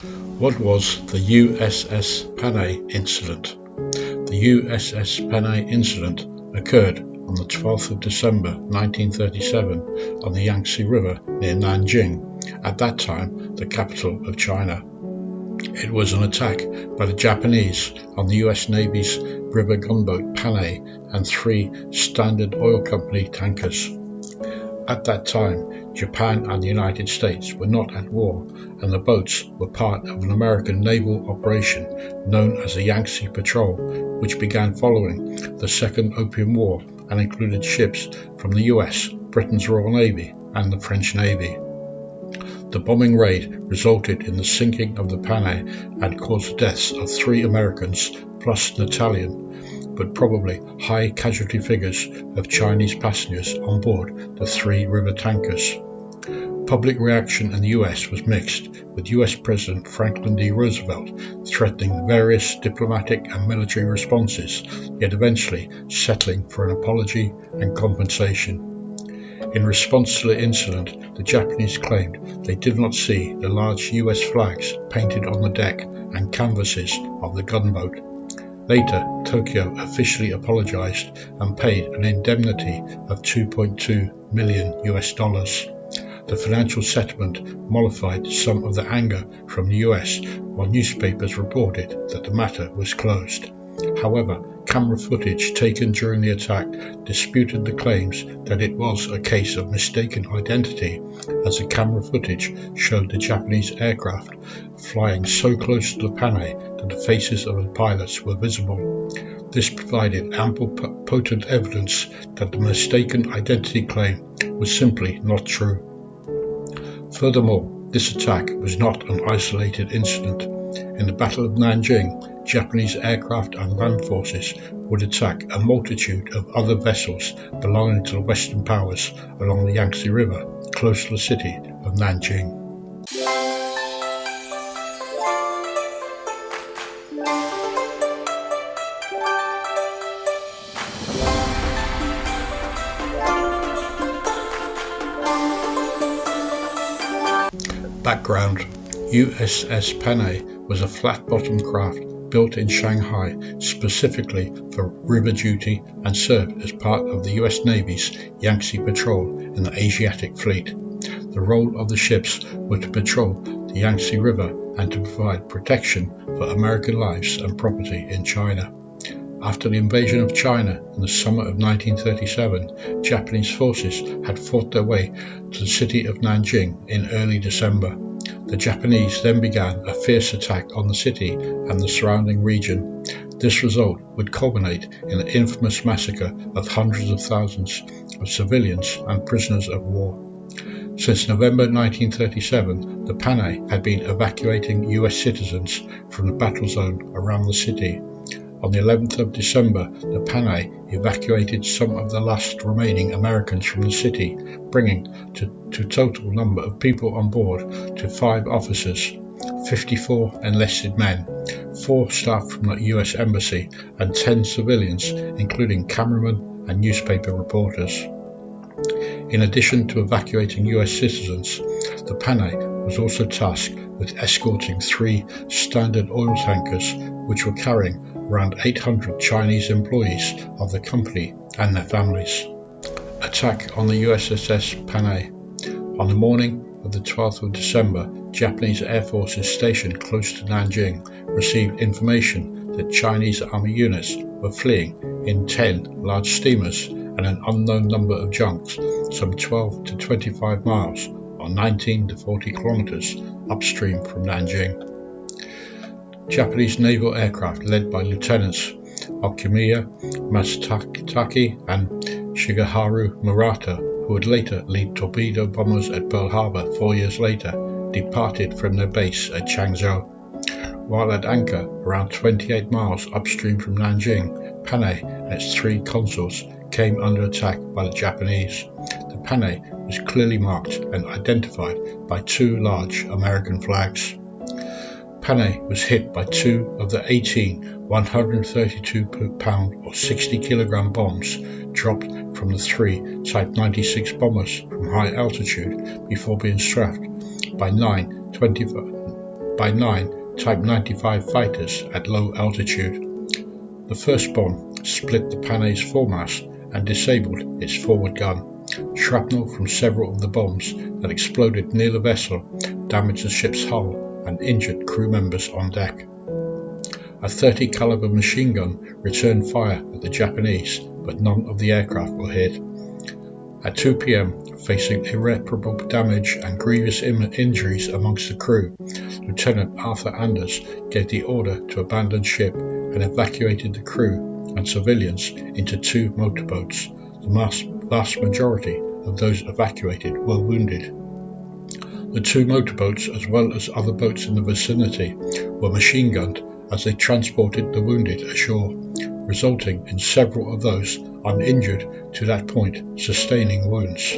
What was the USS Panay Incident? The USS Panay Incident occurred on the 12th of December 1937 on the Yangtze River near Nanjing, at that time the capital of China. It was an attack by the Japanese on the US Navy's river gunboat Panay and 3 Standard Oil Company tankers. At that time, Japan and the United States were not at war, and the boats were part of an American naval operation known as the Yangtze Patrol, which began following the Second Opium War and included ships from the US, Britain's Royal Navy, and the French Navy. The bombing raid resulted in the sinking of the Panay and caused the deaths of 3 Americans plus an Italian, but probably high casualty figures of Chinese passengers on board the 3 river tankers. Public reaction in the US was mixed, with US President Franklin D. Roosevelt threatening various diplomatic and military responses, yet eventually settling for an apology and compensation. In response to the incident, the Japanese claimed they did not see the large US flags painted on the deck and canvases of the gunboat. Later, Tokyo officially apologized and paid an indemnity of $2.2 million. The financial settlement mollified some of the anger from the US, while newspapers reported that the matter was closed. However, camera footage taken during the attack disputed the claims that it was a case of mistaken identity, as the camera footage showed the Japanese aircraft flying so close to the Panay that the faces of the pilots were visible. This provided ample potent evidence that the mistaken identity claim was simply not true. Furthermore, this attack was not an isolated incident. In the Battle of Nanjing, Japanese aircraft and land forces would attack a multitude of other vessels belonging to the Western powers along the Yangtze River, close to the city of Nanjing. Background: USS Panay was a flat-bottomed craft built in Shanghai specifically for river duty and served as part of the US Navy's Yangtze Patrol in the Asiatic Fleet. The role of the ships was to patrol the Yangtze River and to provide protection for American lives and property in China. After the invasion of China in the summer of 1937, Japanese forces had fought their way to the city of Nanjing in early December. The Japanese then began a fierce attack on the city and the surrounding region. This result would culminate in the infamous massacre of hundreds of thousands of civilians and prisoners of war. Since November 1937, the Panay had been evacuating US citizens from the battle zone around the city. On the 11th of December, the Panay evacuated some of the last remaining Americans from the city, bringing to total number of people on board to 5 officers, 54 enlisted men, 4 staff from the US Embassy, and 10 civilians, including cameramen and newspaper reporters. In addition to evacuating US citizens, the Panay was also tasked with escorting 3 Standard Oil tankers, which were carrying around 800 Chinese employees of the company and their families. Attack on the USS Panay. On the morning of the 12th of December, Japanese air forces stationed close to Nanjing received information that Chinese army units were fleeing in 10 large steamers and an unknown number of junks, some 12 to 25 miles or 19 to 40 kilometers upstream from Nanjing. Japanese naval aircraft led by Lieutenants Okumiya Masataki and Shigeharu Murata, who would later lead torpedo bombers at Pearl Harbor 4 years later, departed from their base at Changzhou. While at anchor around 28 miles upstream from Nanjing, Panay and its 3 consorts came under attack by the Japanese. The Panay was clearly marked and identified by 2 large American flags. Panay was hit by 2 of the 18 132-pound or 60-kilogram bombs dropped from the 3 Type 96 bombers from high altitude before being struck by 9 by 9 Type 95 fighters at low altitude. The first bomb split the Panay's foremast and disabled its forward gun. Shrapnel from several of the bombs that exploded near the vessel damaged the ship's hull and injured crew members on deck. A .30 caliber machine gun returned fire at the Japanese, but none of the aircraft were hit. At 2 p.m, facing irreparable damage and grievous injuries amongst the crew, Lieutenant Arthur Anders gave the order to abandon ship and evacuated the crew and civilians into 2 motorboats. The vast majority of those evacuated were wounded. The 2 motorboats, as well as other boats in the vicinity, were machine gunned as they transported the wounded ashore, resulting in several of those uninjured to that point sustaining wounds.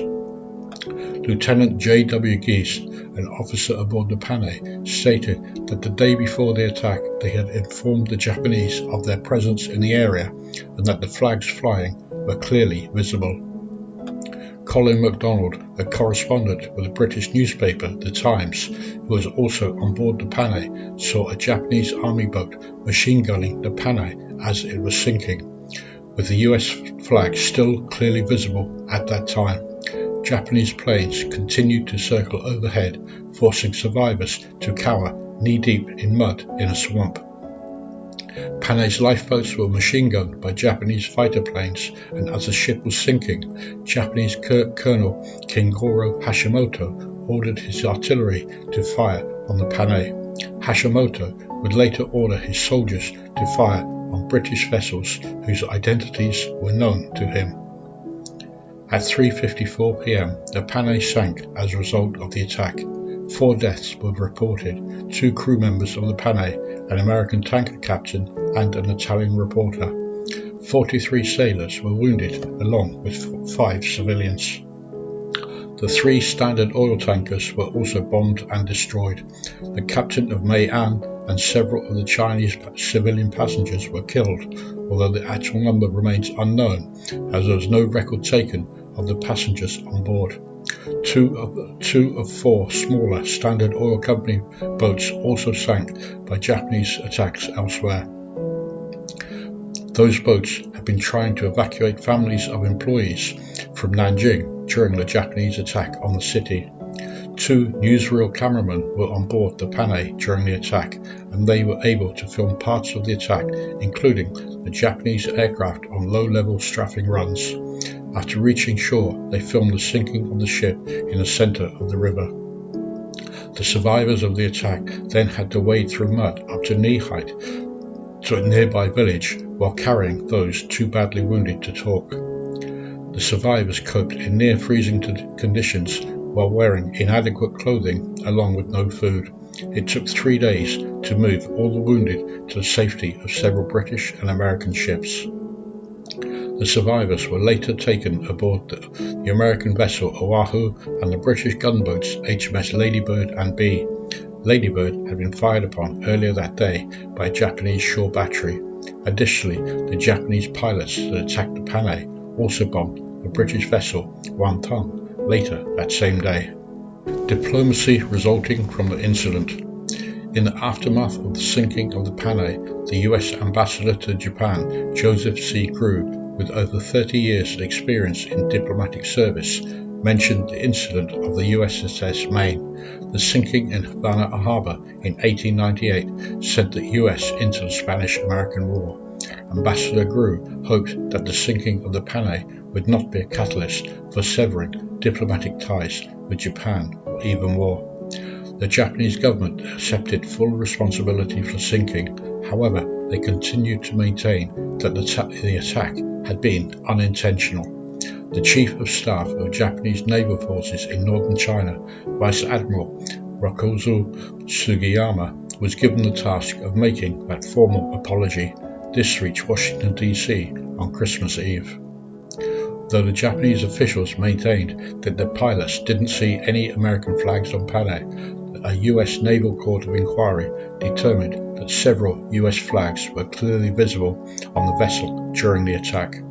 Lieutenant J.W. Geese, an officer aboard the Panay, stated that the day before the attack they had informed the Japanese of their presence in the area and that the flags flying were clearly visible. Colin MacDonald, a correspondent with the British newspaper The Times, who was also on board the Panay, saw a Japanese army boat machine gunning the Panay as it was sinking, with the US flag still clearly visible at that time. Japanese planes continued to circle overhead, forcing survivors to cower knee-deep in mud in a swamp. Panay's lifeboats were machine gunned by Japanese fighter planes, and as the ship was sinking, Japanese Colonel Kingoro Hashimoto ordered his artillery to fire on the Panay. Hashimoto would later order his soldiers to fire on British vessels whose identities were known to him. At 3:54 p.m, the Panay sank as a result of the attack. 4 deaths were reported, 2 crew members of the Panay, an American tanker captain and an Italian reporter. 43 sailors were wounded, along with 5 civilians. The 3 Standard oil tankers were also bombed and destroyed. The captain of May An and several of the Chinese civilian passengers were killed, although the actual number remains unknown, as there was no record taken of the passengers on board. 2 of 4 smaller Standard Oil Company boats also sank by Japanese attacks elsewhere. Those boats had been trying to evacuate families of employees from Nanjing during the Japanese attack on the city. 2 newsreel cameramen were on board the Panay during the attack, and they were able to film parts of the attack, including the Japanese aircraft on low-level strafing runs. After reaching shore, they filmed the sinking of the ship in the center of the river. The survivors of the attack then had to wade through mud up to knee height to a nearby village while carrying those too badly wounded to talk. The survivors coped in near-freezing conditions while wearing inadequate clothing along with no food. It took 3 days to move all the wounded to the safety of several British and American ships. The survivors were later taken aboard the American vessel Oahu and the British gunboats HMS Ladybird and Bee. Ladybird had been fired upon earlier that day by a Japanese shore battery. Additionally, the Japanese pilots that attacked the Panay also bombed the British vessel Wanton later that same day. Diplomacy resulting from the incident. In the aftermath of the sinking of the Panay, the US ambassador to Japan, Joseph C. Grew, with over 30 years of experience in diplomatic service, mentioned the incident of the USS Maine. The sinking in Havana Harbor in 1898 sent the US into the Spanish-American War. Ambassador Grew hoped that the sinking of the Panay would not be a catalyst for severing diplomatic ties with Japan or even war. The Japanese government accepted full responsibility for the sinking. However, they continued to maintain that the attack had been unintentional. The Chief of Staff of Japanese naval forces in northern China, Vice Admiral Rokozo Sugiyama, was given the task of making that formal apology. This reached Washington, D.C. on Christmas Eve. Though the Japanese officials maintained that their pilots didn't see any American flags on Panay, a U.S. Naval Court of Inquiry determined that several U.S. flags were clearly visible on the vessel during the attack.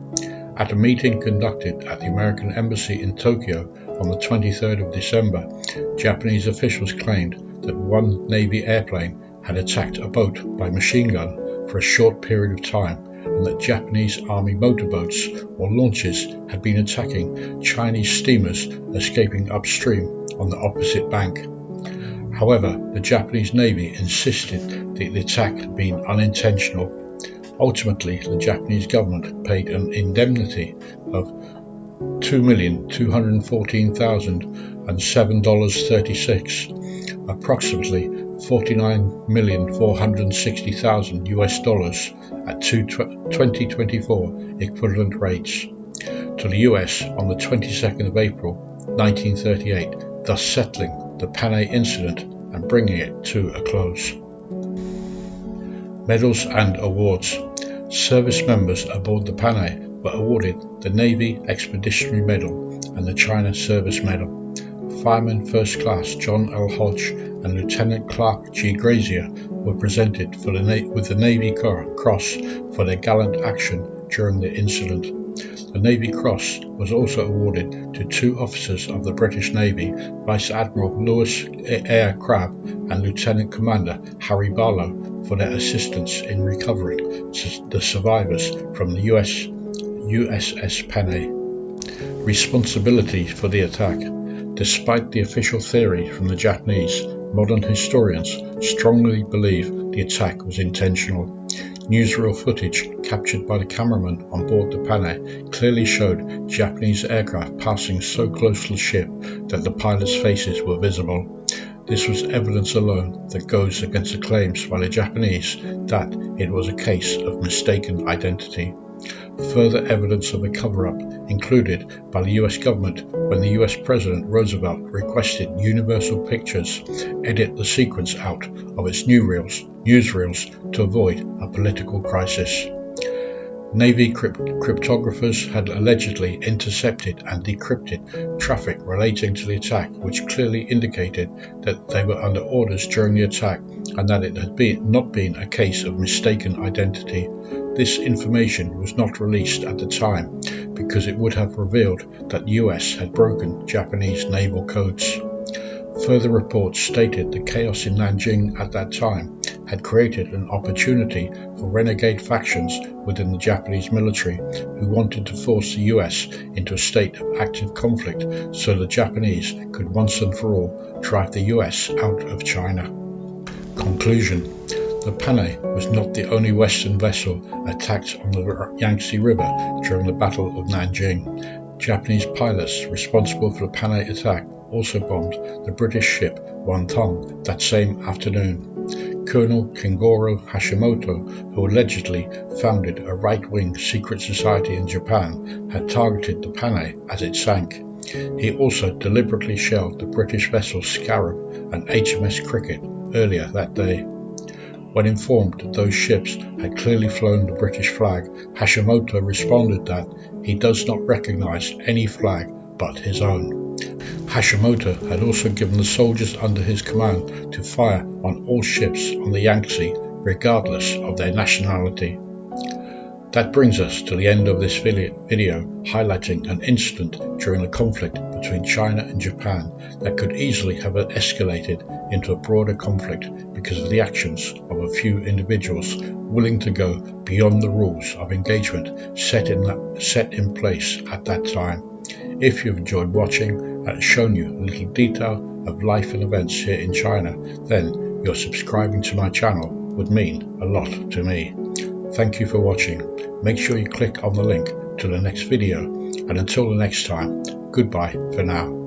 At a meeting conducted at the American Embassy in Tokyo on the 23rd of December, Japanese officials claimed that one Navy airplane had attacked a boat by machine gun for a short period of time, and that Japanese Army motorboats or launches had been attacking Chinese steamers escaping upstream on the opposite bank. However, the Japanese Navy insisted that the attack had been unintentional. Ultimately, the Japanese government paid an indemnity of $2,214,007.36, approximately $49,460,000 US at 2024 equivalent rates, to the US on the 22nd of April 1938, thus settling the Panay Incident and bringing it to a close. Medals and awards. Service members aboard the Panay were awarded the Navy Expeditionary Medal and the China Service Medal. Fireman First Class John L. Hodge and Lieutenant Clark G. Grazier were presented with the Navy Cross for their gallant action during the incident. The Navy Cross was also awarded to two officers of the British Navy, Vice Admiral Lewis Eyre Crabb and Lieutenant Commander Harry Barlow, for their assistance in recovering the survivors from the USS Panay. Responsibility for the attack. Despite the official theory from the Japanese, modern historians strongly believe the attack was intentional. Newsreel footage captured by the cameraman on board the Panay clearly showed Japanese aircraft passing so close to the ship that the pilots' faces were visible. This was evidence alone that goes against the claims by the Japanese that it was a case of mistaken identity. Further evidence of a cover-up included by the US government when the US President Roosevelt requested Universal Pictures edit the sequence out of its newsreels to avoid a political crisis. Navy cryptographers had allegedly intercepted and decrypted traffic relating to the attack, which clearly indicated that they were under orders during the attack and that it had not been a case of mistaken identity. This information was not released at the time because it would have revealed that the US had broken Japanese naval codes. Further reports stated the chaos in Nanjing at that time had created an opportunity for renegade factions within the Japanese military who wanted to force the US into a state of active conflict so the Japanese could once and for all drive the US out of China. Conclusion. The Panay was not the only Western vessel attacked on the Yangtze River during the Battle of Nanjing. Japanese pilots responsible for the Panay attack also bombed the British ship Wanton that same afternoon. Colonel Kengoro Hashimoto, who allegedly founded a right-wing secret society in Japan, had targeted the Panay as it sank. He also deliberately shelled the British vessels Scarab and HMS Cricket earlier that day. When informed that those ships had clearly flown the British flag, Hashimoto responded that he does not recognize any flag but his own. Hashimoto had also given the soldiers under his command to fire on all ships on the Yangtze, regardless of their nationality. That brings us to the end of this video highlighting an incident during the conflict between China and Japan that could easily have escalated into a broader conflict because of the actions of a few individuals willing to go beyond the rules of engagement set in place at that time. If you've enjoyed watching and shown you a little detail of life and events here in China, then your subscribing to my channel would mean a lot to me. Thank you for watching. Make sure you click on the link to the next video, and until the next time, goodbye for now.